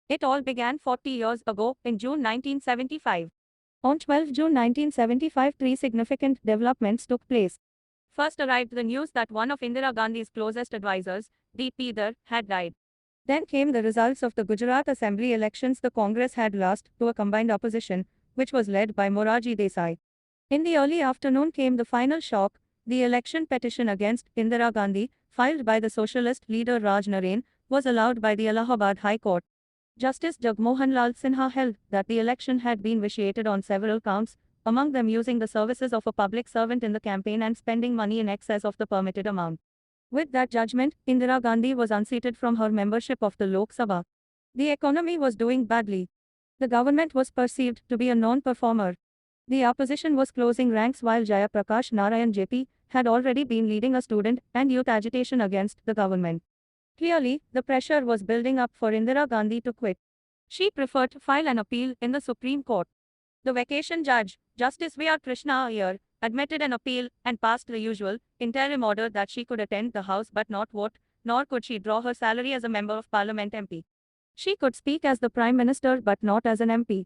It all began 40 years ago, in June 1975. On 12 June 1975, three significant developments took place. First arrived the news that one of Indira Gandhi's closest advisors, D.P. Dar, had died. Then came the results of the Gujarat Assembly elections. The Congress had lost to a combined opposition, which was led by Morarji Desai. In the early afternoon came the final shock. The election petition against Indira Gandhi, filed by the socialist leader Raj Narain, was allowed by the Allahabad High Court. Justice Jagmohan Lal Sinha held that the election had been vitiated on several counts, among them using the services of a public servant in the campaign and spending money in excess of the permitted amount. With that judgment, Indira Gandhi was unseated from her membership of the Lok Sabha. The economy was doing badly. The government was perceived to be a non-performer. The opposition was closing ranks while Jaya Prakash Narayan JP had already been leading a student and youth agitation against the government. Clearly, the pressure was building up for Indira Gandhi to quit. She preferred to file an appeal in the Supreme Court. The vacation judge, Justice V.R. Krishna Iyer, admitted an appeal and passed the usual interim order that she could attend the House but not vote, nor could she draw her salary as a Member of Parliament MP. She could speak as the Prime Minister but not as an MP.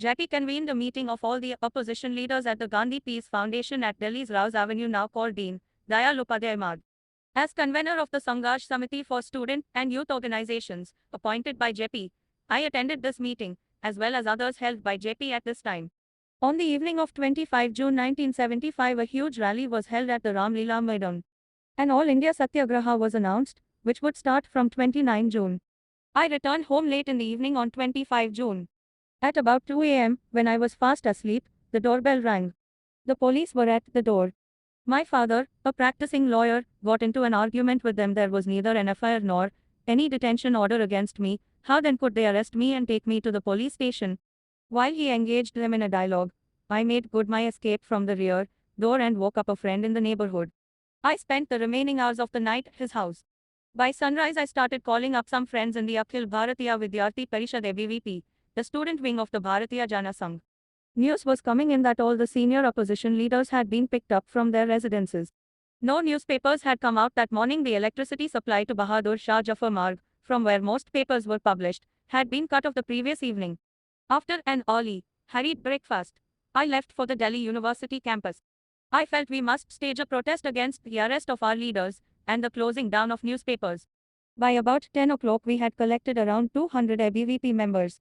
JP convened a meeting of all the opposition leaders at the Gandhi Peace Foundation at Delhi's Rouse Avenue, now called Deen Dayal Upadhyay Marg. As convener of the Sangharsh Samiti for Student and Youth Organizations, appointed by JP, I attended this meeting, as well as others held by JP at this time. On the evening of 25 June 1975, a huge rally was held at the Ramlila Maidan. An All India Satyagraha was announced, which would start from 29 June. I returned home late in the evening on 25 June. At about 2 a.m., when I was fast asleep, the doorbell rang. The police were at the door. My father, a practicing lawyer, got into an argument with them. There was neither an FIR nor any detention order against me. How then could they arrest me and take me to the police station? While he engaged them in a dialogue, I made good my escape from the rear door and woke up a friend in the neighborhood. I spent the remaining hours of the night at his house. By sunrise, I started calling up some friends in the Akhil Bharatiya Vidyarthi Parishad ABVP, the student wing of the Bharatiya Jana Sangh. News was coming in that all the senior opposition leaders had been picked up from their residences. No newspapers had come out that morning. The electricity supply to Bahadur Shah Jafar Marg, from where most papers were published, had been cut off the previous evening. After an early, hurried breakfast, I left for the Delhi University campus. I felt we must stage a protest against the arrest of our leaders and the closing down of newspapers. By about 10 o'clock, we had collected around 200 ABVP members.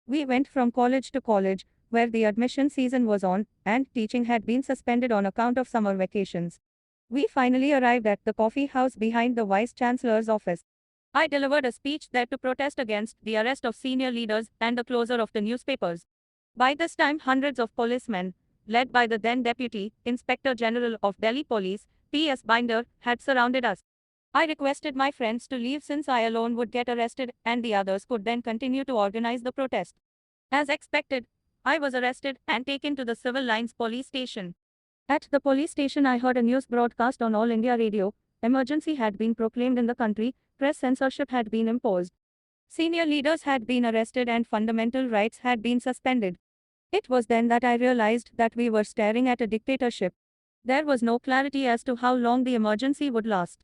We went from college to college, where the admission season was on, and teaching had been suspended on account of summer vacations. We finally arrived at the coffee house behind the Vice Chancellor's office. I delivered a speech there to protest against the arrest of senior leaders and the closure of the newspapers. By this time, hundreds of policemen, led by the then Deputy Inspector General of Delhi Police, P.S. Binder, had surrounded us. I requested my friends to leave since I alone would get arrested and the others could then continue to organize the protest. As expected, I was arrested and taken to the Civil Lines police station. At the police station, I heard a news broadcast on All India Radio. Emergency had been proclaimed in the country, press censorship had been imposed. Senior leaders had been arrested and fundamental rights had been suspended. It was then that I realized that we were staring at a dictatorship. There was no clarity as to how long the emergency would last.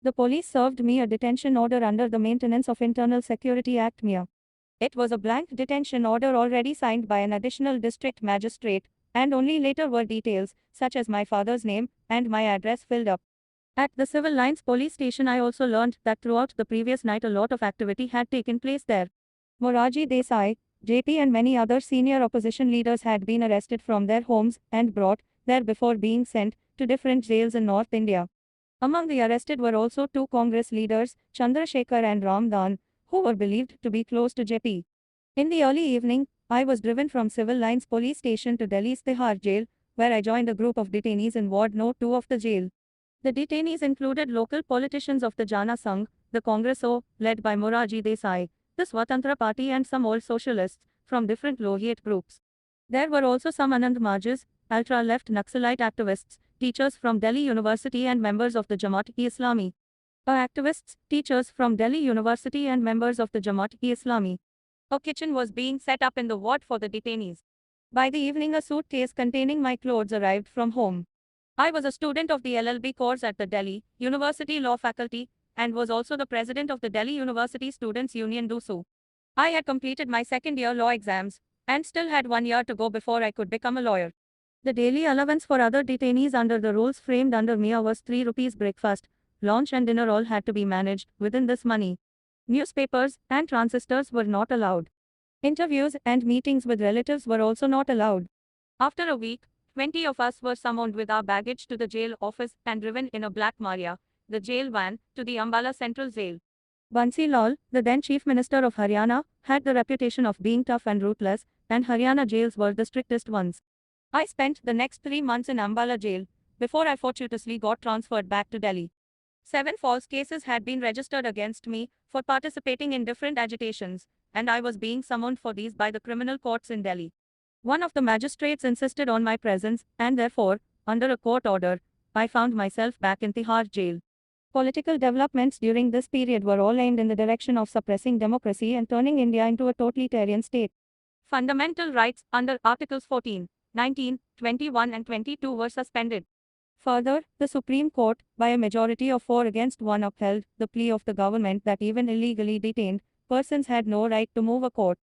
The police served me a detention order under the Maintenance of Internal Security Act (MEA). It was a blank detention order already signed by an additional district magistrate, and only later were details, such as my father's name and my address, filled up. At the Civil Lines police station, I also learned that throughout the previous night a lot of activity had taken place there. Morarji Desai, JP and many other senior opposition leaders had been arrested from their homes and brought there before being sent to different jails in North India. Among the arrested were also two Congress leaders, Chandrasekhar and Ramdan, who were believed to be close to JP. In the early evening, I was driven from Civil Lines police station to Delhi's Tihar jail, where I joined a group of detainees in Ward No. 2 of the jail. The detainees included local politicians of the Jana Sangh, the Congress O, led by Morarji Desai, the Swatantra Party and some old socialists from different Lohiat groups. There were also some Anand Majis, ultra-left Naxalite activists, teachers from Delhi University and members of the Jamaat-e-Islami. Activists, teachers from Delhi University and members of the Jamaat-e-Islami. A kitchen was being set up in the ward for the detainees. By the evening, a suitcase containing my clothes arrived from home. I was a student of the LLB course at the Delhi University Law Faculty and was also the president of the Delhi University Students' Union DUSU. I had completed my second year law exams and still had 1 year to go before I could become a lawyer. The daily allowance for other detainees under the rules framed under Mia was 3 rupees breakfast, lunch and dinner all had to be managed within this money. Newspapers and transistors were not allowed. Interviews and meetings with relatives were also not allowed. After a week, 20 of us were summoned with our baggage to the jail office and driven in a black Maria, the jail van, to the Ambala Central Jail. Bansi Lal, the then Chief Minister of Haryana, had the reputation of being tough and ruthless, and Haryana jails were the strictest ones. I spent the next 3 months in Ambala jail before I fortuitously got transferred back to Delhi. 7 false cases had been registered against me for participating in different agitations, and I was being summoned for these by the criminal courts in Delhi. One of the magistrates insisted on my presence, and therefore, under a court order, I found myself back in Tihar jail. Political developments during this period were all aimed in the direction of suppressing democracy and turning India into a totalitarian state. Fundamental rights under Articles 14, 19, 21 and 22 were suspended. Further, the Supreme Court, by a majority of 4 against 1, upheld the plea of the government that even illegally detained persons had no right to move a court.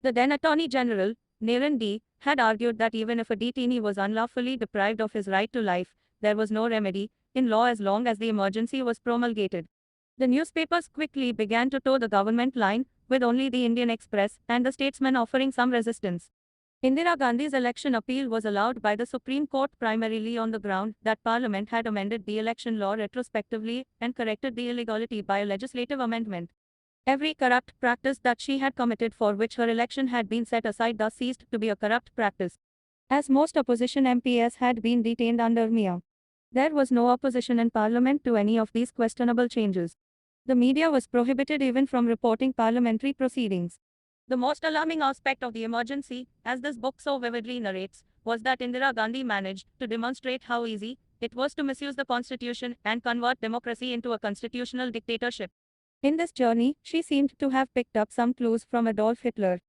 The then Attorney General, Naren D., had argued that even if a detainee was unlawfully deprived of his right to life, there was no remedy in law as long as the emergency was promulgated. The newspapers quickly began to toe the government line, with only the Indian Express and the Statesman offering some resistance. Indira Gandhi's election appeal was allowed by the Supreme Court primarily on the ground that Parliament had amended the election law retrospectively and corrected the illegality by a legislative amendment. Every corrupt practice that she had committed for which her election had been set aside thus ceased to be a corrupt practice. As most opposition MPs had been detained under Mia, there was no opposition in Parliament to any of these questionable changes. The media was prohibited even from reporting parliamentary proceedings. The most alarming aspect of the emergency, as this book so vividly narrates, was that Indira Gandhi managed to demonstrate how easy it was to misuse the constitution and convert democracy into a constitutional dictatorship. In this journey, she seemed to have picked up some clues from Adolf Hitler.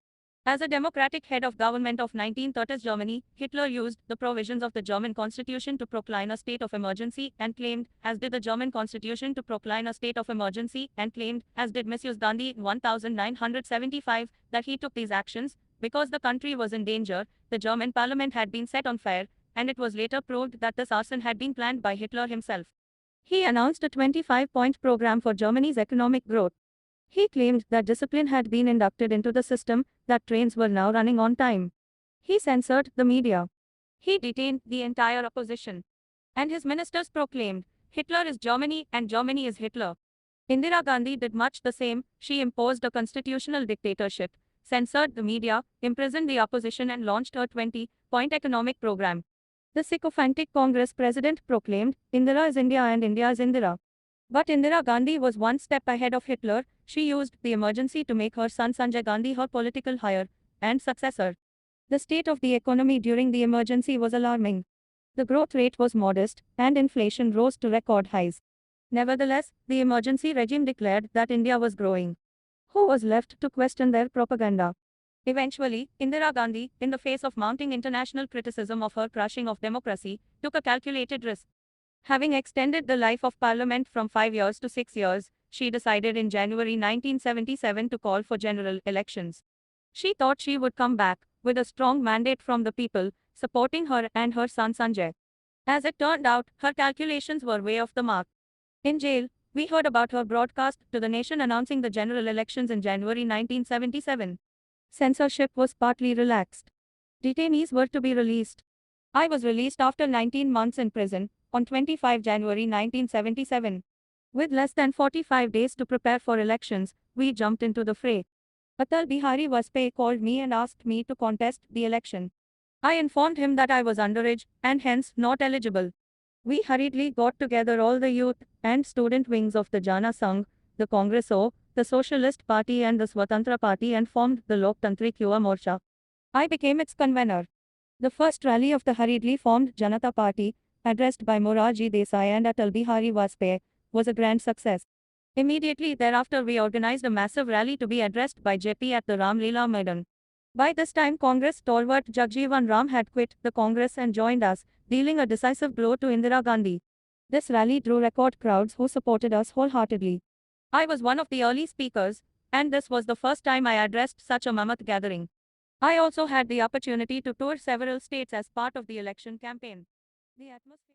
As a democratic head of government of 1930s Germany, Hitler used the provisions of the German constitution to proclaim a state of emergency and claimed, as did the German constitution to proclaim a state of emergency and claimed, as did misuse Gandhi in 1975, that he took these actions because the country was in danger, the German parliament had been set on fire, and it was later proved that this arson had been planned by Hitler himself. He announced a 25-point program for Germany's economic growth. He claimed that discipline had been inducted into the system, that trains were now running on time. He censored the media. He detained the entire opposition. And his ministers proclaimed, Hitler is Germany and Germany is Hitler. Indira Gandhi did much the same. She imposed a constitutional dictatorship, censored the media, imprisoned the opposition and launched her 20-point economic program. The sycophantic Congress president proclaimed, Indira is India and India is Indira. But Indira Gandhi was one step ahead of Hitler. She used the emergency to make her son Sanjay Gandhi her political heir and successor. The state of the economy during the emergency was alarming. The growth rate was modest, and inflation rose to record highs. Nevertheless, the emergency regime declared that India was growing. Who was left to question their propaganda? Eventually, Indira Gandhi, in the face of mounting international criticism of her crushing of democracy, took a calculated risk. Having extended the life of Parliament from 5 years to 6 years, she decided in January 1977 to call for general elections. She thought she would come back with a strong mandate from the people, supporting her and her son Sanjay. As it turned out, her calculations were way off the mark. In jail, we heard about her broadcast to the nation announcing the general elections in January 1977. Censorship was partly relaxed. Detainees were to be released. I was released after 19 months in prison on 25 January 1977. With less than 45 days to prepare for elections, we jumped into the fray. Atal Bihari Vajpayee called me and asked me to contest the election. I informed him that I was underage and hence not eligible. We hurriedly got together all the youth and student wings of the Jana Sangh, the Congress O, the Socialist Party and the Swatantra Party and formed the Loktantrik Yuva Morcha. I became its convener. The first rally of the hurriedly formed Janata Party, addressed by Morarji Desai and Atal Bihari Vajpayee, was a grand success. Immediately thereafter we organized a massive rally to be addressed by JP at the Ram Leela Maidan. By this time Congress stalwart Jagjeevan Ram had quit the Congress and joined us, dealing a decisive blow to Indira Gandhi. This rally drew record crowds who supported us wholeheartedly. I was one of the early speakers, And this was the first time I addressed such a mammoth gathering. I also had the opportunity to tour several states as part of the election campaign. The atmosphere